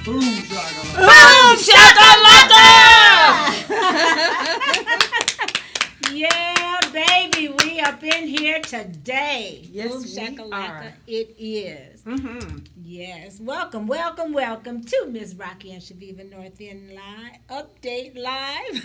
Boom shakalaka. Boom shakalaka! Yeah, baby, we up in here today. Yes, Boom we shakalaka, are. it is. Mm-hmm. Yes, welcome, welcome, welcome to Miss Rocki and Chaveevah North End Live Update Live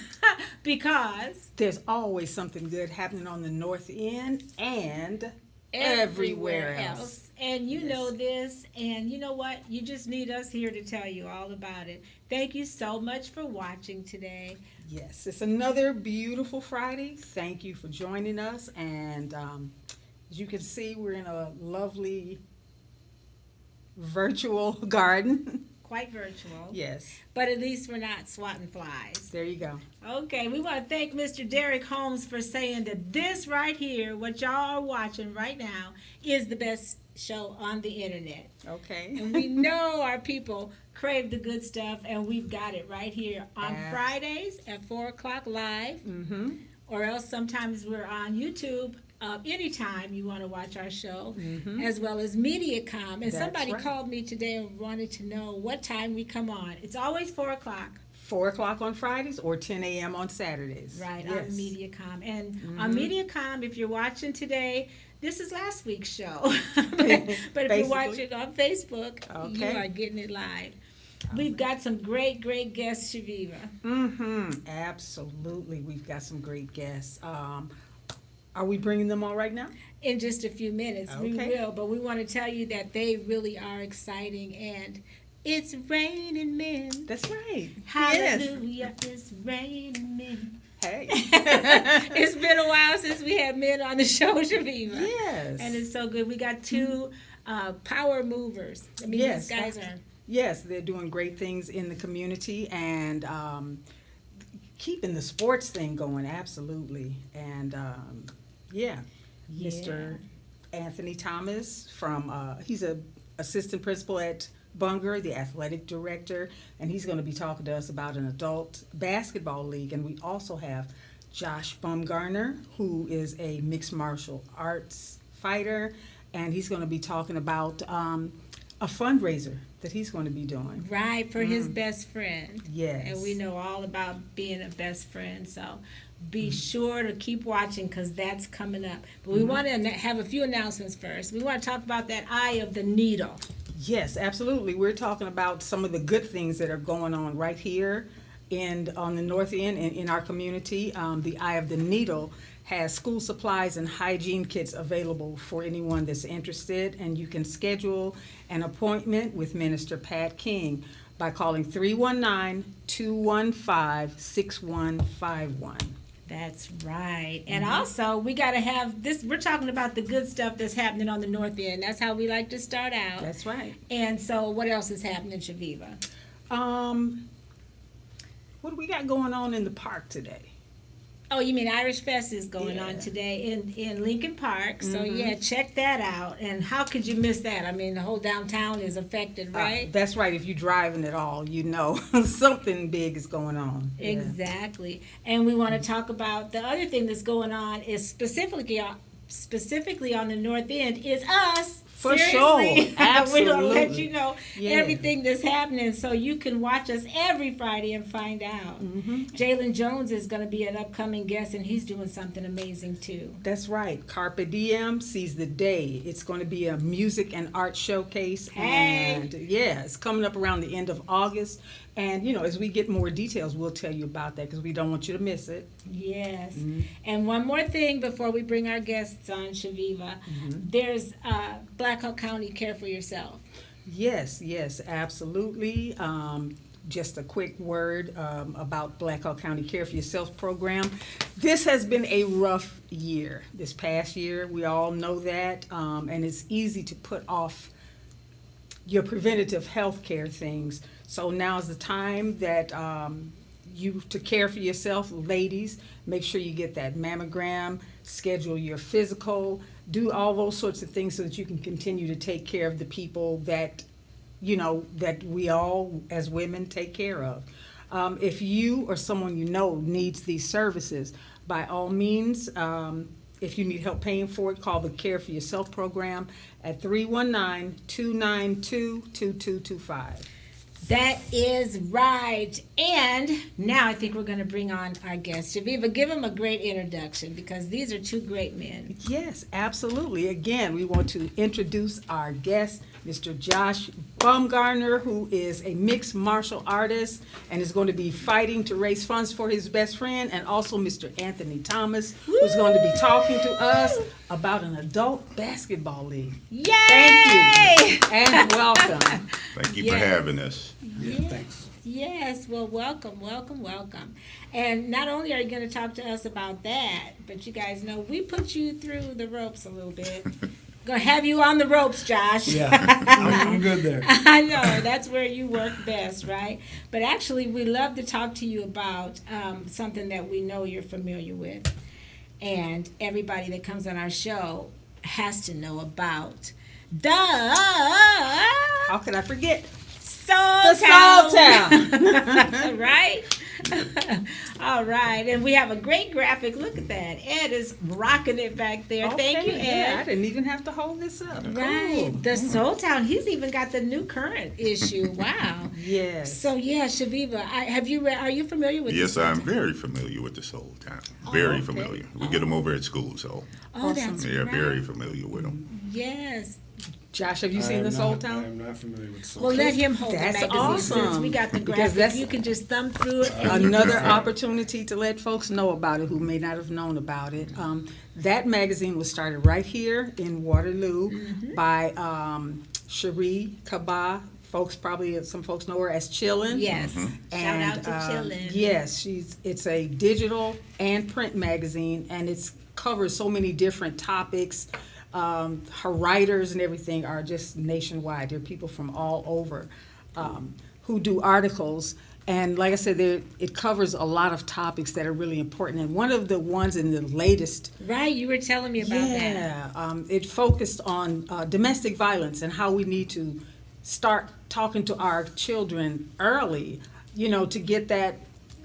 because There's always something good happening on the North End and everywhere else. And you Yes. know this, and you know what? You just need us here to tell you all about it. Thank you so much for watching today. Yes, it's another beautiful Friday. Thank you for joining us. And as you can see, we're in a lovely virtual garden. Quite virtual. Yes, But at least we're not swatting flies. there you go. Okay, we want to thank Mr. Derek Holmes for saying that this right here, what y'all are watching right now, is the best show on the internet. Okay. And we know our people crave the good stuff, and we've got it right here on Abs- Fridays at 4 o'clock live, Mm-hmm. or else sometimes we're on YouTube. Anytime you want to watch our show, Mhm. as well as MediaCom. And That's somebody right. called me today and wanted to know what time we come on. It's always 4 o'clock. 4 o'clok on Fridays or 10 a.m. on Saturdays. Right, Yes. on MediaCom. And on MediaCom, if you're watching today, this is last week's show. But if you watch Basically. it on Facebook, you Okay. are getting it live. We've got some great, great guests, Chaveevah. Mm-hmm. Absolutely. We've got some great guests. Are we bringing them all right now? In just a few minutes, we Okay. will. But we want to tell you that they really are exciting. And it's raining men. That's right. Hallelujah, it's raining men. Hey. It's been a while since we had men on the show, Chaveevah. Yes. And it's so good. We got two power movers. I mean, Yes, these guys are. Yes, they're doing great things in the community and keeping the sports thing going, absolutely. And yeah, Mr. Anthony Thomas he's a assistant principal at Bunger, the athletic director, and he's going to be talking to us about an adult basketball league. And we also have Josh Bumgarner, who is a mixed martial arts fighter, and he's going to be talking about a fundraiser that he's going to be doing. Right, for his best friend. Yes. And we know all about being a best friend. So be sure to keep watching because that's coming up. But we want to have a few announcements first. We want to talk about that eye of the needle. Yes, absolutely. We're talking about some of the good things that are going on right here on the North End and in our community. The Eye of the Needle has school supplies and hygiene kits available for anyone that's interested, and you can schedule an appointment with Minister Pat King by calling 319-215-6151. That's right. And also, we got to have this. We're talking about the good stuff that's happening on the North End. That's how we like to start out. That's right. And so, what else is happening, Chaveevah? What do we got going on in the park today? Oh, you mean Irish Fest is going on Yeah. today in Lincoln Park. So, yeah, check that out. And how could you miss that? I mean, the whole downtown is affected, right? That's right. If you're driving at all, you know something big is going on. Yeah. Exactly. And we want to talk about the other thing that's going on is specifically on the North End is us. For Seriously. sure. We're going to let Absolutely. you know Yeah. everything that's happening so you can watch us every Friday and find out. Jalen Jones is going to be an upcoming guest, and he's doing something amazing too. That's right. Carpe Diem sees the day. It's going to be a music and art showcase. Hey. And yeah, it's coming up around the end of August. And, you know, as we get more details, we'll tell you about that because we don't want you to miss it. Yes. And one more thing before we bring our guests on, Chaveevah. There's Black Hawk County Care for Yourself. Yes, absolutely. Just a quick word about Black Hawk County Care for Yourself program. This has been a rough year, this past year. We all know that. And it's easy to put off your preventative health care things. So now's the time that you to care for yourself, ladies. Make sure you get that mammogram, schedule your physical, do all those sorts of things so that you can continue to take care of the people that that we all as women take care of. If you or someone you know needs these services, by all means, if you need help paying for it, call the Care for Yourself program at 319-292-2225. That is right. And now I think we're going to bring on our guest. Chaveevah, give him a great introduction because these are two great men. Yes, absolutely. Again, we want to introduce our guest, Mr. Josh Baumgartner, who is a mixed martial artist and is going to be fighting to raise funds for his best friend, and also Mr. Anthony Thomas, who's going to be talking to us about an adult basketball league. Yay! Thank you and welcome. Thank you for having us. Yes. Thanks. Yes, well, welcome. And not only are you going to talk to us about that, but you guys know we put you through the ropes a little bit. Gonna have you on the ropes, Josh. Yeah, I'm good there. I know, that's where you work best, right? But actually, we love to talk to you about something that we know you're familiar with. And everybody that comes on our show has to know about the How could I forget? Soul Soul Town. Right? All right. And we have a great graphic. Look at that. Ed is rocking it back there. Thank you, Okay, yeah, I Ed. didn't even have to hold this up. Right. Cool. The Soul Town. He's even got the new current issue. Wow. Yes. So yeah, Chaveevah, are you familiar with Yes, the Soul I'm Town? very familiar with the Soul Town. Very okay. familiar. We get them over at school, so Oh, that's yeah, right. very familiar with them. Yes. Josh, have you I seen am the Soul not- I Town? am not familiar with Soul Well, Town. let him hold That's the magazine since awesome. we got the Because graphic. that's- You can just thumb through it. And you Another can- opportunity to let folks know about it who may not have known about it. That magazine was started right here in Waterloo by Cherie Kaba. Some folks know her as Chillin'. Yes. Shout out to Chillin'. Yes, it's a digital and print magazine, and it covers so many different topics. Her writers and everything are just nationwide. There are people from all over who do articles. And like I said, it covers a lot of topics that are really important. And one of the ones in the latest, Right, you were telling me about that. it focused on domestic violence and how we need to start talking to our children early, to get that,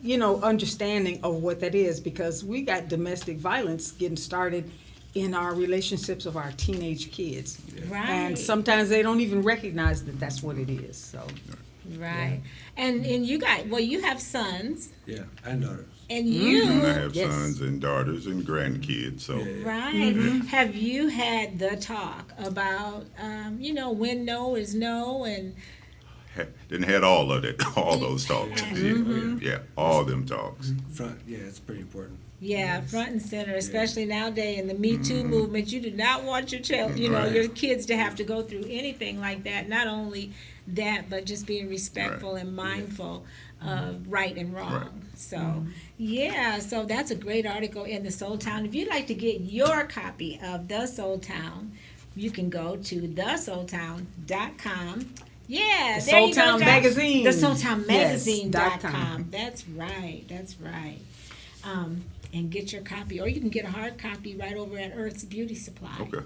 understanding of what that is, because we got domestic violence getting started in our relationships of our teenage kids. Right. And sometimes they don't even recognize that that's what it is, so. Right. And you have sons, Yeah, I know her. and you, I have Yes. sons and daughters and grandkids, so Yeah. right, have you had the talk about, when no is no, and didn't had all of it, all those talks. Yeah, all them talks. Front, yeah, it's pretty important. front and center, especially nowadays in the Me Too movement, you do not want your child, Right. your kids to have to go through anything like that. Not only that, but just being respectful and mindful of right and wrong. Right. So, so that's a great article in the Soul Town. If you'd like to get your copy of The Soul Town, you can go to thesoultown.com. Yeah, The there you Soul Town go, Josh. Magazine. TheSoulTownMagazine.com. Yes, That's right. And get your copy, or you can get a hard copy right over at Earth's Beauty Supply. Okay.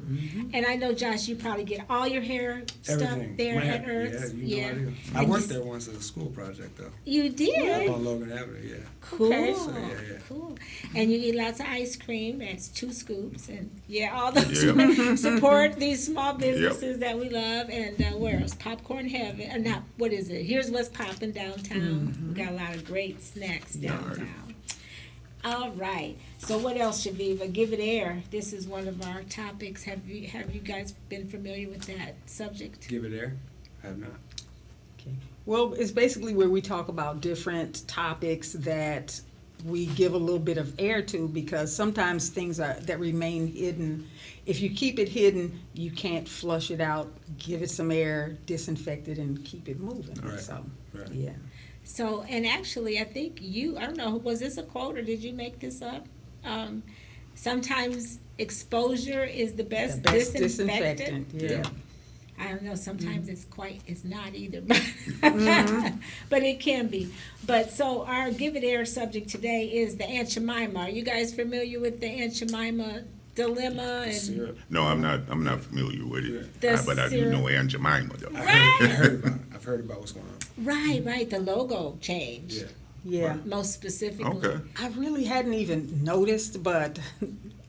And I know, Josh, you probably get all your hair stuff Everything. there My at hair- Earth's. Yeah, you know I do. I And worked you- there once as a school project, though. You did? On Logan Avenue, yeah. Cool. Okay. So, yeah. Cool. And you eat lots of ice cream. That's 2 scoops. And all those Yeah. support these small businesses that we love. And where else? Popcorn Heaven. Not, what is it? Here's what's popping downtown. We got a lot of great snacks downtown. All right. So what else, Chaveevah? Give it air. This is one of our topics. Have you guys been familiar with that subject? Give it air? I have not. Well, it's basically where we talk about different topics that we give a little bit of air to, because sometimes things that remain hidden. If you keep it hidden, you can't flush it out, give it some air, disinfect it, and keep it moving. Right. So, Right. yeah. So, and actually, I think I don't know, was this a quote or did you make this up? Sometimes exposure is the best, The best disinfectant. yeah. I don't know, sometimes it's not either, but, but it can be. But so our Give It Air subject today is the Aunt Jemima. Are you guys familiar with the Aunt Jemima dilemma? And Syrup. No, I'm not familiar with it, The but I do syrup. know Aunt Jemima though. I heard about it. I've heard about what's going on. right, the logo change, Yeah. Yeah. most specifically. Okay. I really hadn't even noticed, but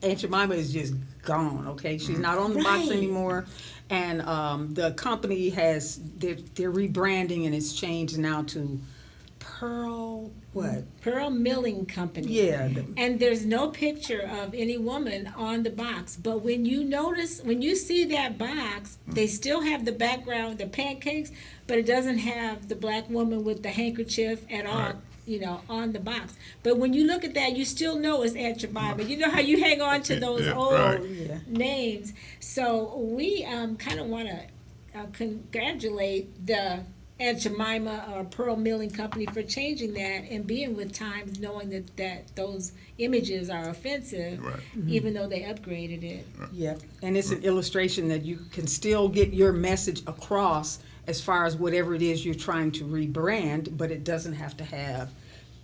Aunt Jemima is just gone, okay? She's not on the box Right. anymore. And the company they're rebranding, and it's changed now to Pearl, what? Pearl Milling Company. Yeah. And there's no picture of any woman on the box. But when you see that box, they still have the background, the pancakes, but it doesn't have the black woman with the handkerchief at all, Right. on the box. But when you look at that, you still know it's Aunt Jemima. You know how you hang on to those Yeah, old right. Yeah. names. So we kind of want to congratulate the Aunt Jemima or Pearl Milling Company for changing that and being with times, knowing that those images are offensive, Right. even though they upgraded it. Yeah, and it's an illustration that you can still get your message across as far as whatever it is you're trying to rebrand, but it doesn't have to have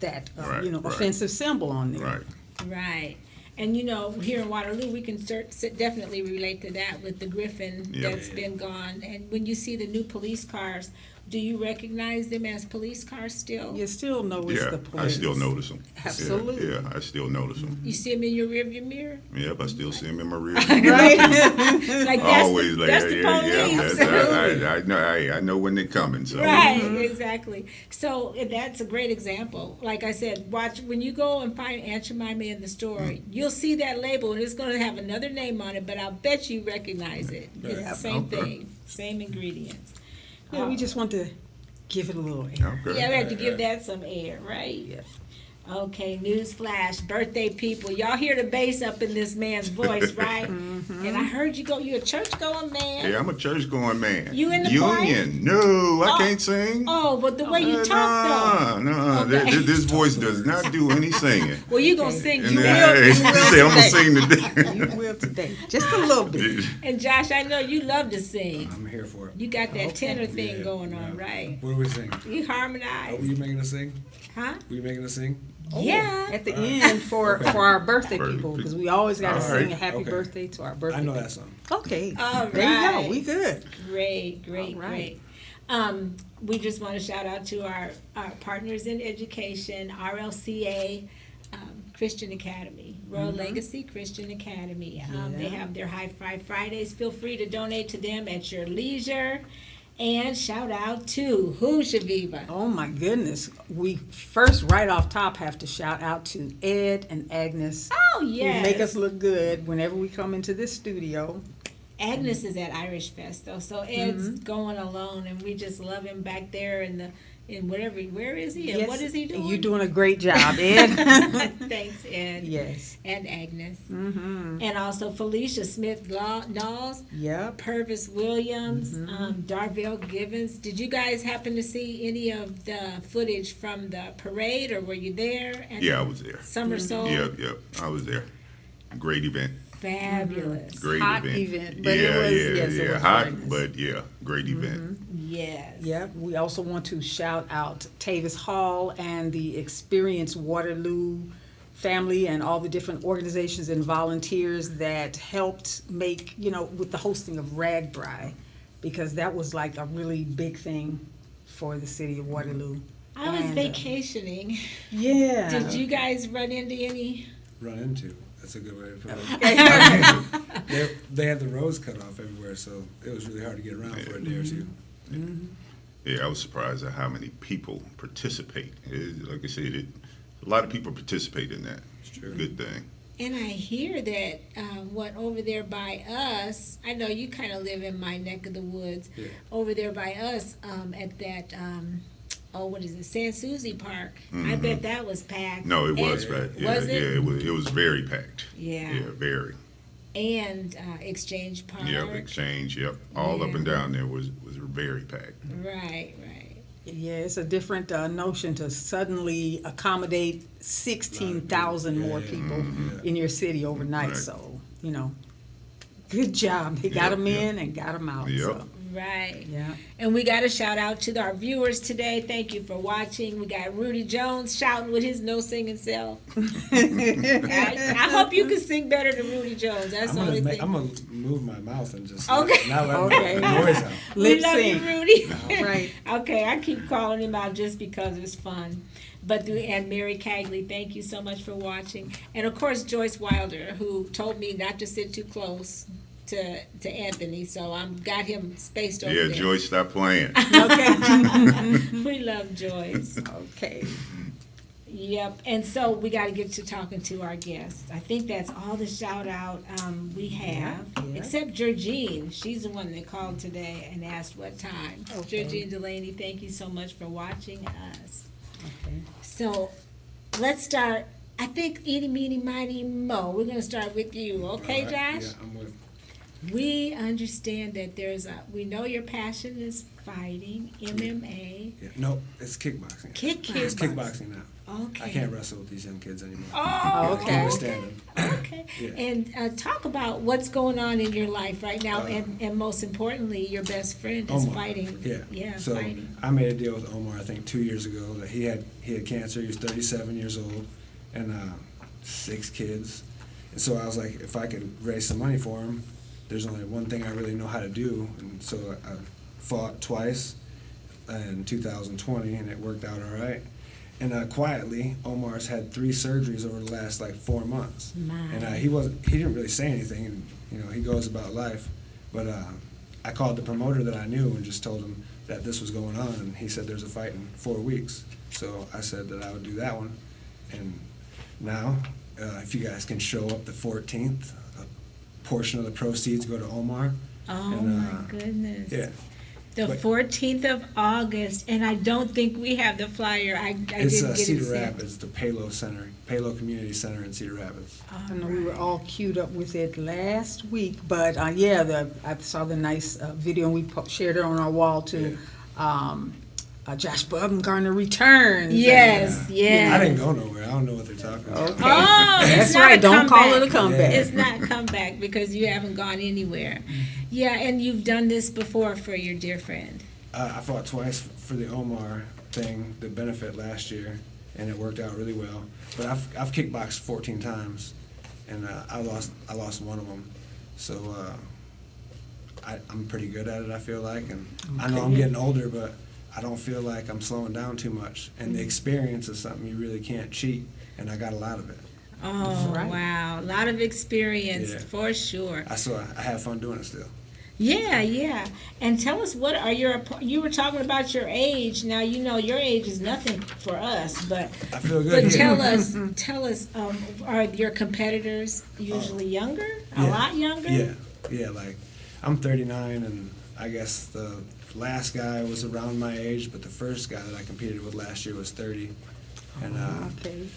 that, Right, right. offensive symbol on there. Right. Right. And here in Waterloo, we can definitely relate to that with the Griffin Yeah. that's been gone. And when you see the new police cars, do you recognize them as police cars still? You still know it's Yeah, the police. I still notice them. Absolutely. Yeah, I still notice them. You see them in your rearview mirror? Yep, I still see them in my rear. Right? Like that's Always like, that's the police. I know. I know when they're coming. So Right, exactly. So that's a great example. Like I said, watch when you go and find Aunt Jemima in the store, you'll see that label and it's going to have another name on it, but I'll bet you recognize it. It's Yeah, the same okay. thing, same ingredients. Yeah, we just want to give it a little air. Okay. Yeah, we have to give that some air, right? Yeah. Okay, news flash, birthday people. Y'all hear the bass up in this man's voice, right? And I heard you're a church going man. Yeah, I'm a church going man. You in the Union? No, I Oh. can't sing. Oh, but the way you talk though. No. Okay. This voice does not do any singing. Well, you gonna sing. And You then, will. hey, say I'm gonna sing today. You will today, just a little bit. And Josh, I know you love to sing. I'm here for it. You got that Okay. tenor thing Yeah, going on, yeah. right? What are we singing? You Oh, were harmonize, you making us sing? huh? Were you making us sing? Yeah. At the end for our birthday Birthday people, people. because we always got to All sing right. a happy Okay. birthday to our birthday. I know people. that song. Okay. All There you right. go. We good. Great, great, All right. great. We just want to shout out to our partners in education, RLCA, Christian Academy, Royal Legacy Christian Academy. They Yeah. have their High Five Fridays. Feel free to donate to them at your leisure. And shout out to who, Chaveevah? Oh my goodness. We first, right off top, have to shout out to Ed and Agnes, Oh, who yes. make us look good whenever we come into this studio. Agnes is at Irish Fest though, so Ed's going alone, and we just love him back there in whatever. Where is he? And Yes, what is he doing? You're doing a great job, Ed. Thanks, Ed. Yes. And Agnes, Mm-hmm. and also Felicia Smith Knowles, Yep. Purvis Williams, Darvell Givens. Did you guys happen to see any of the footage from the parade, or were you there? And Yeah, I was there. Summer Soul. Yep, I was there. Great event. Fabulous. Great Hot event. event, but it was- yes, it was hot, very nice. but yeah, great event. Yes. Yep. We also want to shout out Tavis Hall and the Experience Waterloo family and all the different organizations and volunteers that helped make, with the hosting of Ragbri, because that was like a really big thing for the city of Waterloo. I was And, vacationing. Yeah. Did you guys run into any? Run into. That's a good way to put it. They had the roads cut off everywhere, so it was really hard to get around for a day or two. Yeah, I was surprised at how many people participate. Like I said, a lot of people participate in that. It's true. Good thing. And I hear that over there by us, I know you kind of live in my neck of the woods. Yeah. Over there by us at that, what is it, San Susie Park. I bet that was packed. No, it was And- packed. Yeah, Was it? yeah, it was very packed. Yeah. Yeah, very. And Exchange Park. Yep, exchange. Yep, all up Yeah. and down there was very packed. Right. Yeah, it's a different notion to suddenly accommodate 16,000 more Yeah, people yeah. in your city overnight. Right. So, good job. They got Yep, them yep. in and got them out. Yep. So, Right. yeah. And we got to shout out to our viewers today. Thank you for watching. We got Rudy Jones shouting with his no singing self. I hope you can sing better than Rudy Jones. That's I'm the only thing. gonna move my mouth and just Okay. not let Okay. the noise out. We Lip love you, sync. Rudy. Right. Okay, I keep calling him out just because it's fun. And Mary Cagley, thank you so much for watching. And of course, Joyce Wilder, who told me not to sit too close to Anthony, so I'm got him spaced over Yeah, there. Joyce, stop playing. Okay. We love Joyce. Okay. Yep, and so we got to get to talking to our guests. I think that's all the shout out we have, Yeah. except Georgine. She's the one that called today and asked what time. Okay. Georgine Delaney, thank you so much for watching us. Okay. So let's start. I think Eeny, Meeny, Miny, Mo. We're going to start with you, okay, All right. Josh? Yeah, I'm with. We understand that we know your passion is fighting, MMA, Yeah. No, it's kickboxing. kickboxing. It's kickboxing now. Okay. I can't wrestle with these young kids anymore. Oh, Okay. Can't okay. withstand them. Okay. Yeah. And talk about what's going on in your life right now, and most importantly, your best friend is Omar. fighting. Yeah. So, So fighting. I made a deal with Omar, I think 2 years ago, that he had cancer. He was 37 years old, and 6 kids. And so I was like, if I could raise some money for him, there's only one thing I really know how to do. And so I fought twice in 2020, and it worked out all right. And quietly, Omar's had 3 surgeries over the last 4 months. My. And he didn't really say anything, and he goes about life. But I called the promoter that I knew and just told him that this was going on, and he said there's a fight in 4 weeks. So I said that I would do that one. And now, if you guys can show up the 14th, a portion of the proceeds go to Omar. Oh and, my goodness. Yeah. The But- 14th of August, and I don't think we have the flyer. I It's didn't get it Cedar sent. Rapids, the Palo Community Center in Cedar Rapids. I know we were all queued up with it last week, but I saw the nice video and we shared it on our wall too. Josh Bumgarner returns. Yes, yes. I didn't go nowhere. I don't know what they're talking about. Okay. Oh, it's That's not right. a Don't call comeback. it a comeback. It's not comeback because you haven't gone anywhere. Yeah, and you've done this before for your dear friend. I fought twice for the Omar thing, the benefit last year, and it worked out really well. But I've kickboxed 14 times, and I lost one of them. So I'm pretty good at it, I feel like, and I know I'm Okay. getting older, but I don't feel like I'm slowing down too much. And the experience is something you really can't cheat, and I got a lot of it. Oh, Right. wow. A lot of experience Yeah. for sure. I have fun doing it still. Yeah, yeah. And tell us, what are you were talking about your age. Now, your age is nothing for us, but I feel good. but yeah. tell us, are your competitors usually younger? A Yeah. lot younger? Yeah, like I'm 39, and I guess the last guy was around my age, but the first guy that I competed with last year was 30. And Okay.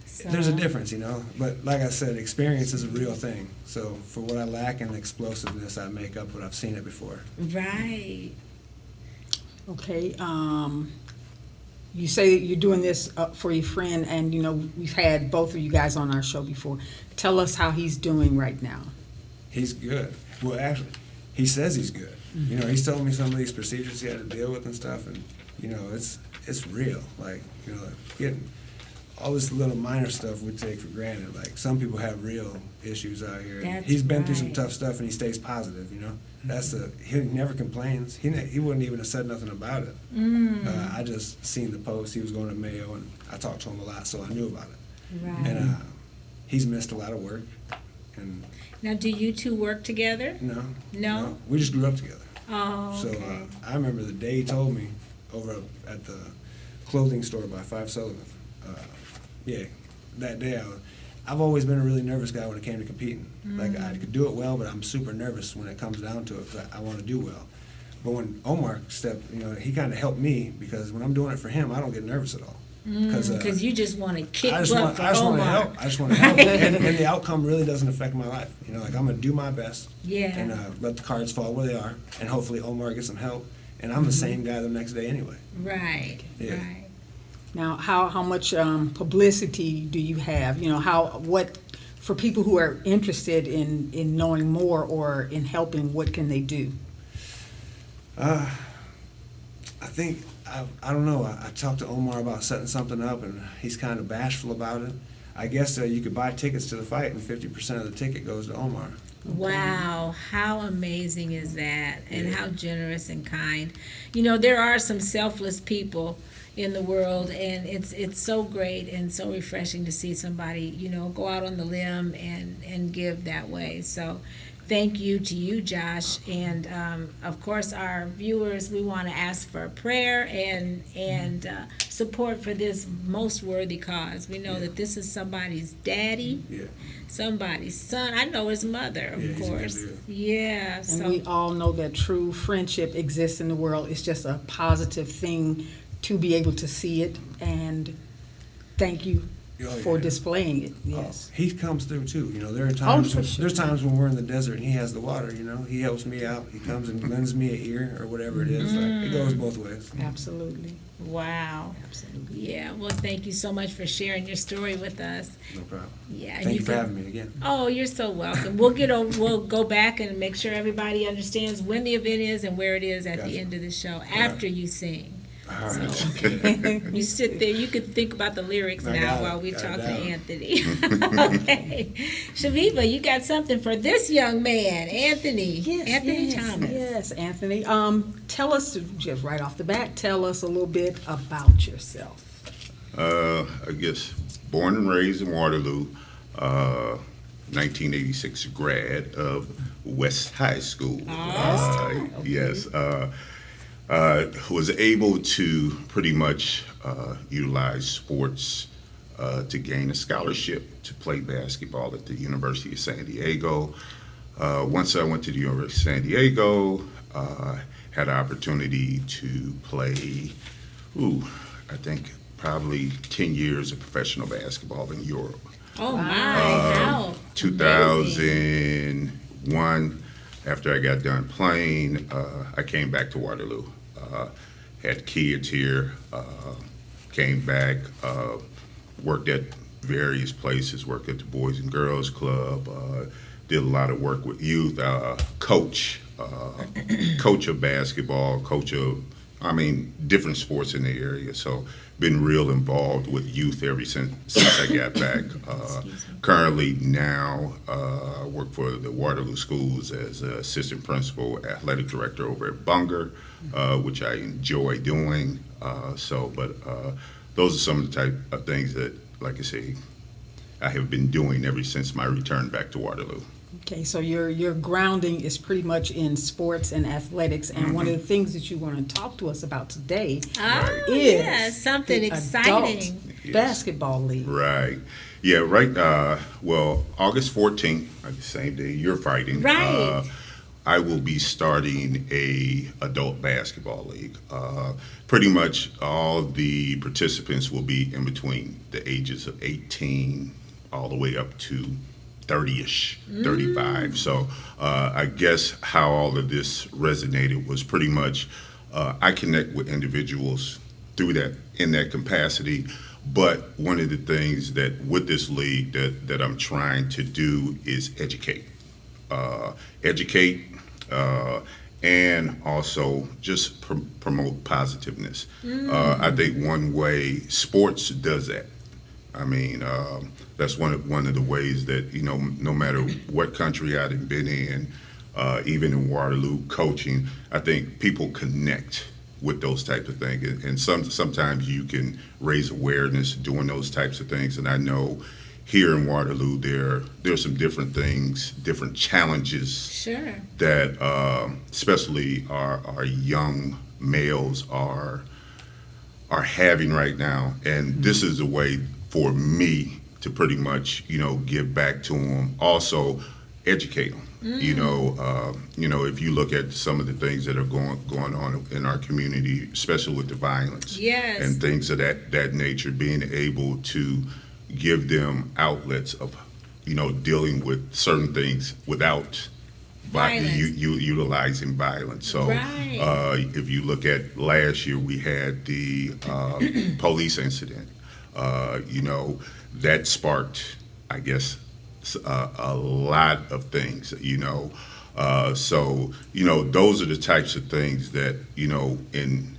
So- there's a difference, But like I said, experience is a real thing. So for what I lack in explosiveness, I make up what I've seen it before. Right. Okay. You say that you're doing this for your friend, and we've had both of you guys on our show before. Tell us how he's doing right now. He's good. Well, actually, he says he's good. He's telling me some of these procedures he had to deal with and stuff, and it's real. Getting all this little minor stuff we take for granted. Like, some people have real issues out here. And That's he's been through some right. tough stuff, and he stays positive. He never complains. He wouldn't even have said nothing about it. I just seen the post. He was going to Mayo, and I talked to him a lot, so I knew about it. Right. And he's missed a lot of work. And Now, do you two work together? no, we just grew up together. Oh, So okay. I remember the day he told me over at the clothing store by 5 Sullivan. That day I've always been a really nervous guy when it came to competing. Like, I could do it well, but I'm super nervous when it comes down to it because I want to do well. But when Omar stepped, he kind of helped me because when I'm doing it for him, I don't get nervous at all. Because you just want to kick I just butt want for to Omar. help. I just want to help, and the outcome really doesn't affect my life. I'm gonna do my best, Yeah. and let the cards fall where they are, and hopefully Omar gets some help, and I'm the same guy the next day anyway. Right, Yeah. right. Now, how much publicity do you have? What for people who are interested in knowing more or in helping? What can they do? I think I don't know. I talked to Omar about setting something up, and he's kind of bashful about it. I guess you could buy tickets to the fight, and 50% of the ticket goes to Omar. Wow, how amazing is that? And Yeah. how generous and kind. There are some selfless people in the world, and it's so great and so refreshing to see somebody, go out on the limb and give that way. So thank you to you, Josh, and of course our viewers. We want to ask for prayer and support for this most worthy cause. We know that this is somebody's daddy, somebody's son. I know his mother, of course. Yeah, And so we all know that true friendship exists in the world. It's just a positive thing to be able to see it, and thank you for displaying it. Yes. He comes through too. There are times for sure. there's times when we're in the desert and he has the water. He helps me out. He comes and lends me an ear or whatever it is. Like, it goes both ways. Absolutely. wow. Absolutely. Yeah, well, thank you so much for sharing your story with us. No problem. Yeah, and Thank you for can- having me again. Oh, you're so welcome. We'll go back and make sure everybody understands when the event is and where it is at the Gotcha. end of the show after you sing. All right. You sit there, you could think about the lyrics I now got it. while we Got it talk to down. Anthony. Okay. Chaveevah, you got something for this young man, Anthony. Anthony Thomas. Yes, Anthony. Tell us, just right off the bat, tell us a little bit about yourself. I guess born and raised in Waterloo, 1986 grad of West High School. Yes. Was able to pretty much utilize sports to gain a scholarship to play basketball at the University of San Diego. Once I went to the University of San Diego, had an opportunity to play, I think probably 10 years of professional basketball in Europe. Oh, my. Wow. 2001, after I got done playing, I came back to Waterloo. Had kids here, came back, worked at various places, worked at the Boys and Girls Club, did a lot of work with youth, coach of basketball, different sports in the area. So been real involved with youth ever since I got back. Currently now work for the Waterloo Schools as assistant principal, athletic director over at Bunger, which I enjoy doing. Those are some of the type of things that, like I say, I have been doing ever since my return back to Waterloo. Okay, so your grounding is pretty much in sports and athletics, and one of the things that you want to talk to us about today Oh, is yeah, something the exciting. adult basketball league. Right. Yeah, right. August 14th, like the same day you're fighting. Right. I will be starting a adult basketball league. Pretty much all the participants will be in between the ages of 18 all the way up to 30-ish, 35. So I guess how all of this resonated was pretty much I connect with individuals through that, in that capacity. But one of the things that with this league that I'm trying to do is educate. And also just promote positiveness. I think one way sports does that. I mean, that's one of the ways that, no matter what country I've been in, even in Waterloo coaching, I think people connect with those types of things. And sometimes you can raise awareness doing those types of things. And I know here in Waterloo, there's some different things, different challenges Sure. that especially our young males are having right now. And this is a way for me to pretty much, give back to them. Also, educate them. If you look at some of the things that are going on in our community, especially with the violence Yes. and things of that nature, being able to give them outlets of, dealing with certain things without Violence. utilizing violence. So Right. if you look at last year, we had the police incident. That sparked, I guess, a lot of things, those are the types of things that, in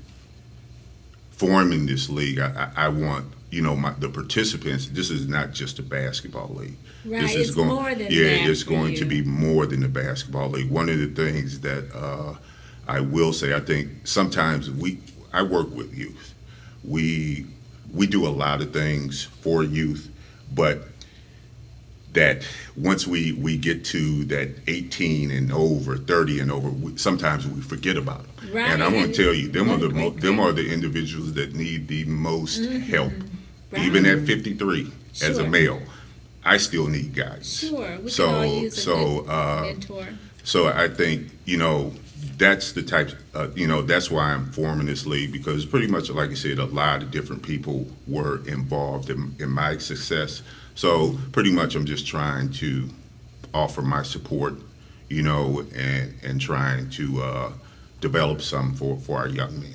forming this league, I want, the participants, this is not just a basketball league. Right, This is it's more than yeah, that it's for going you. to be more than a basketball league. One of the things that I will say, I think sometimes I work with youth, we do a lot of things for youth, but that once we get to that 18 and over, 30 and over, sometimes we forget about them. Right. And I'm going to tell you, them are Great them are the individuals that need the most help. Right. Even at 53, as a Sure. male, I still need guidance. Sure, we can all use a good mentor. So I think, that's the type, that's why I'm forming this league, because pretty much, like I said, a lot of different people were involved in my success. So pretty much I'm just trying to offer my support, and trying to develop some for our young men.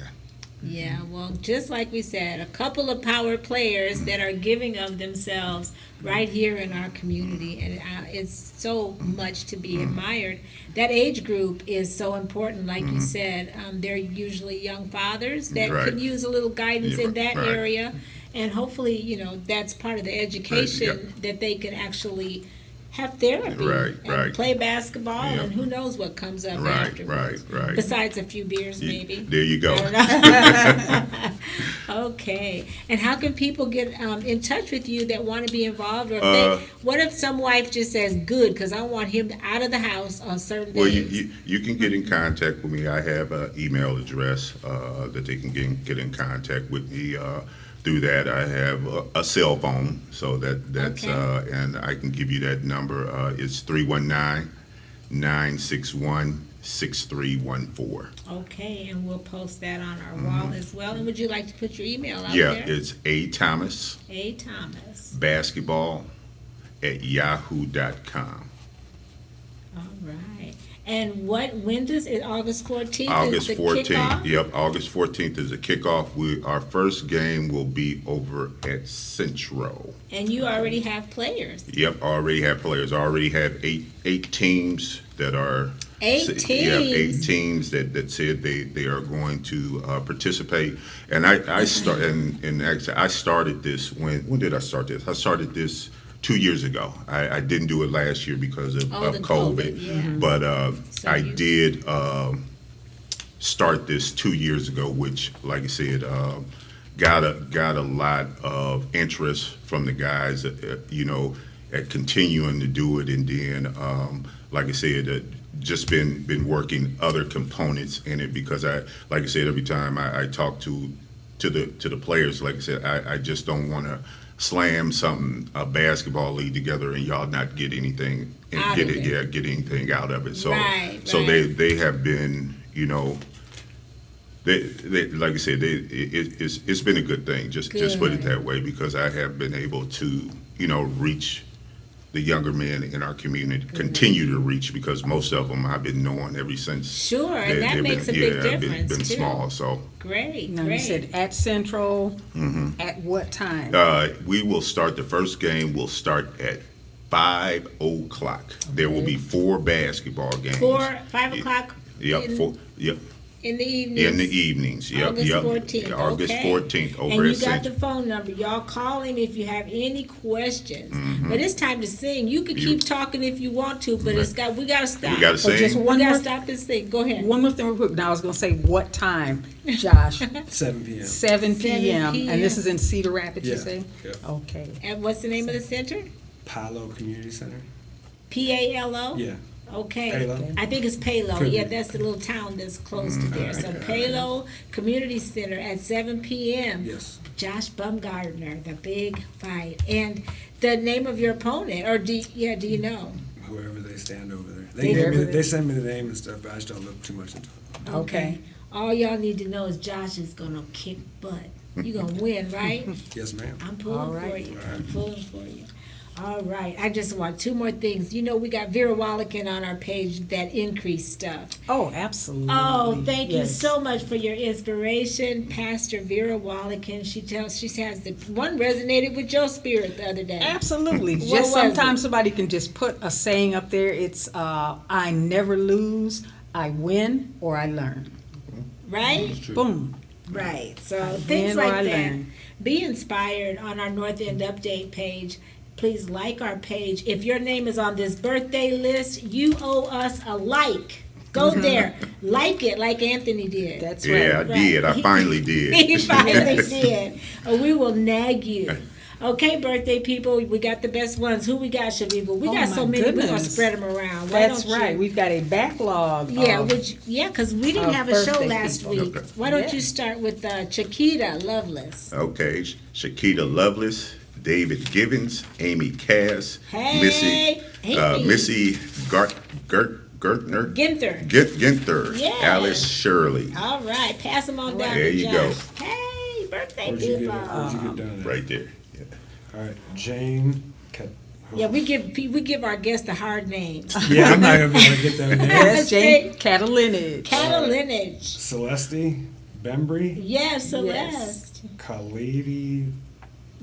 Yeah, well, just like we said, a couple of power players that are giving of themselves right here in our community, and it's so much to be admired. That age group is so important, like you said. They're usually young fathers that Right. could use a little guidance Yeah, in that right. area, and hopefully, that's part of the education that they can actually have therapy Right, and right. play basketball, Yeah. and who knows what comes up Right, afterwards. right. Besides a few beers, maybe. There you go. Okay. And how can people get in touch with you that want to be involved? Or if what if some wife just says, good, because I want him out of the house on certain Well, days? you can get in contact with me. I have an email address that they can get in contact with me through that. I have a cell phone, so that's Okay. and I can give you that number. It's 319-961-6314. Okay, and we'll post that on our wall as well. And would you like to put your email out Yeah, there? it's Thomas A. Thomas. basketball@yahoo.com. All right. And when does it, August 14th August is the 14th. kickoff? Yep, August 14th is the kickoff. Our first game will be over at Central. And you already have players. Yep, already have players. Already have eight teams that are. Eight Yeah, 8 teams. teams that said they are going to participate. And I actually I started this when did I start this? I started this 2 years ago. I didn't do it last year because of the COVID. yeah. But So I you- did start this 2 years ago, which, like I said, got a lot of interest from the guys, at continuing to do it, and then, like I said, just been working other components in it, because like I said, every time I talk to the players, like I said, I just don't want to slam a basketball league together and y'all not get anything and Out get of it, it. yeah, get anything out of it. So Right, so right. they have been, they like I said, it's been a good thing. Just put it Good. that way, because I have been able to reach the younger men in our community, continue to reach, because most of them I've been knowing ever since. Sure, and that they've makes a been, big yeah, difference, been too. small. So Great, Now, you great. said at Central, at what time? we will start, the first game will start at 5:00. There will be 4 basketball games. 5 o'clock Yep, in the evening. in the evenings. Yep, August yep. 14th. August Okay. 14th over And you at got Central. the phone number. Y'all call him if you have any questions. But it's time to sing. You can keep talking if you want to, but we gotta stop. We got to So just sing. one We gotta more, stop and sing. Go ahead. one more thing real quick. Now, I was gonna say what time, Josh? 7 p.m. 7 p.m. p.m. And this is in Cedar Rapids, you Yeah, say? yeah. Okay. And what's the name of the center? Palo Community Center. PALO? Yeah. Okay. Palo. I think it's Palo. Could Yeah, be. that's the little town that's close to there. So alright. Palo Community Center at 7 p.m. Yes. Josh Bumgardner, the big fight. And the name of your opponent, or do you know? Whoever they stand over there. They- They send me the name and stuff, but I just don't look too much into it. Okay. All y'all need to know is Josh is gonna kick butt. You gonna win, right? Yes, ma'am. I'm pulling All for right. you. I'm pulling for you. All right. I just want 2 more things. We got Vera Wallakin on our page, that increase stuff. Oh, absolutely. Oh, thank you Yes. so much for your inspiration, Pastor Vera Wallakin. She has the one resonated with your spirit the other day. Absolutely. What Just was sometimes somebody can just put a saying up there. It's I never lose, I win, or I learn. Right? It's true. Boom. Right. So I things win or like I that. learn. Be inspired on our North End Update page. Please like our page. If your name is on this birthday list, you owe us a like. Go there, like it, like Anthony did. That's Yeah, I right. did. I finally He did. finally did. We will nag you. Okay, birthday people, we got the best ones. Who we got, Chaveevah? We Oh, got so my many, we're going to goodness. spread them around. Why That's don't you- right. We've got a backlog. Yeah, of- because we didn't of have a show birthday last people. week. Okay. Why don't Yeah. you start with Chiquita Lovelace? Okay, Shakita Lovelace, David Givens, Amy Cass, Hey, Amy. Missy Gertner, Ginther. Ginther, Yeah. Alice Shirley, All right, pass them on down There to you Josh. go. Hey, birthday Where'd you people. get done at? right there. Yeah. All right, Jane. Yeah, we give our guests a hard name. Yeah, I'm not gonna be able to get that name. Yes, Jane Catalinage. Catalinage. Celeste Bembry, Yes, Celeste. Khalidi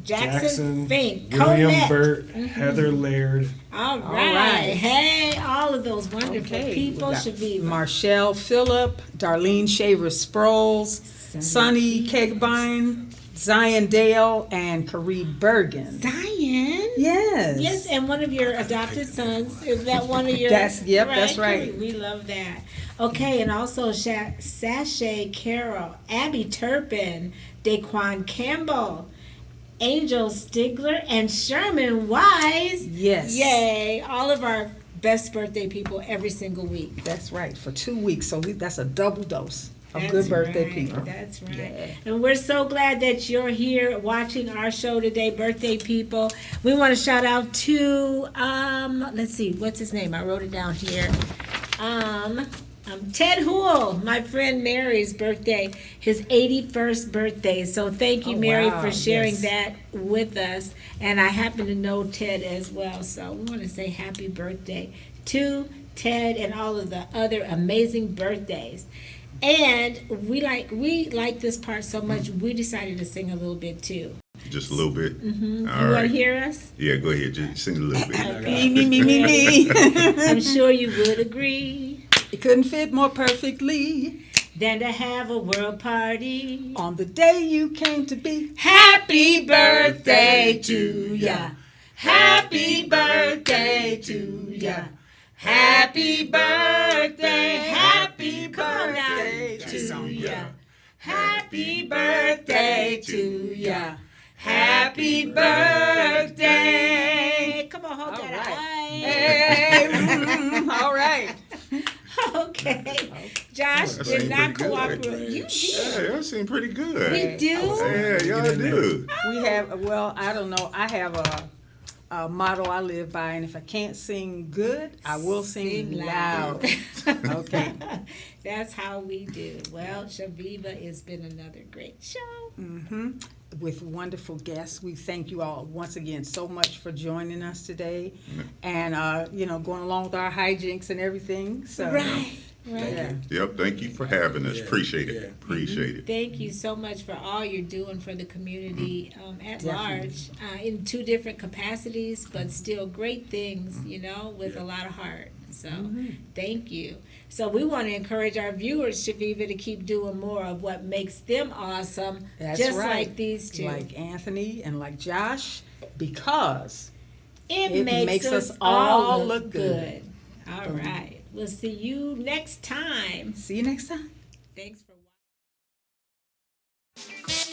Jackson Fink. William Colette. Burt, Heather Laird. All right. right. Hey, all of those wonderful Okay, people we got should be. Marshall Phillip, Darlene Shaver Sproles, Sonny Kegbine, Zion Dale, and Kareem Bergen. Zion. Yes. Yes, and one of your adopted sons. Is that one of your? That's right. We love that. Okay, and also Sashay Carroll, Abby Turpin, Daquan Campbell, Angel Stigler, and Sherman Wise. Yes. Yay! All of our best birthday people every single week. That's right. For 2 weeks, so that's a double dose of That's good birthday right, people. That's right. Yeah. And we're so glad that you're here watching our show today, birthday people. We want to shout out to let's see, what's his name? I wrote it down here. Ted Hool, my friend Mary's birthday, his 81st birthday. So thank you, Oh, Mary, wow, for sharing yes. that with us. And I happen to know Ted as well. So we want to say happy birthday to Ted and all of the other amazing birthdays. And we like this part so much, we decided to sing a little bit too. Just a little bit. You All want to right. hear us? Yeah, go ahead. Just sing a little bit. Me. I'm sure you would agree. It couldn't fit more perfectly Than to have a world party. on the day you came to be. Happy birthday to ya. Happy birthday to ya. Happy birthday. Happy birthday to ya. Happy birthday to ya. Happy birthday. Come on, hold All that right. eye. Hey, all right. Okay. Josh That did seemed not pretty good. cooperate. You did. Yeah, y'all seem pretty good. We do. Yeah, y'all do. We have, well, I don't know, I have a motto I live by, and if I can't sing good, I will sing Sing loud. Okay. That's how we do. Well, Chaveevah, it's been another great show. With wonderful guests. We thank you all once again so much for joining us today, and going along with our hijinks and everything. So, Right. yeah. Yep, thank you for having us. Yeah, Appreciate it. yeah. Appreciate it. Thank you so much for all you're doing for the community at Definitely. large, in 2 different capacities, but still great things, with a lot of heart. So thank you. So we want to encourage our viewers, Chaveevah, to keep doing more of what makes them awesome, That's just right. like these two. Like Anthony and like Josh, because It It makes, makes us us all all look look good. good. All right. We'll see you next time. see you next time. Thanks for watching.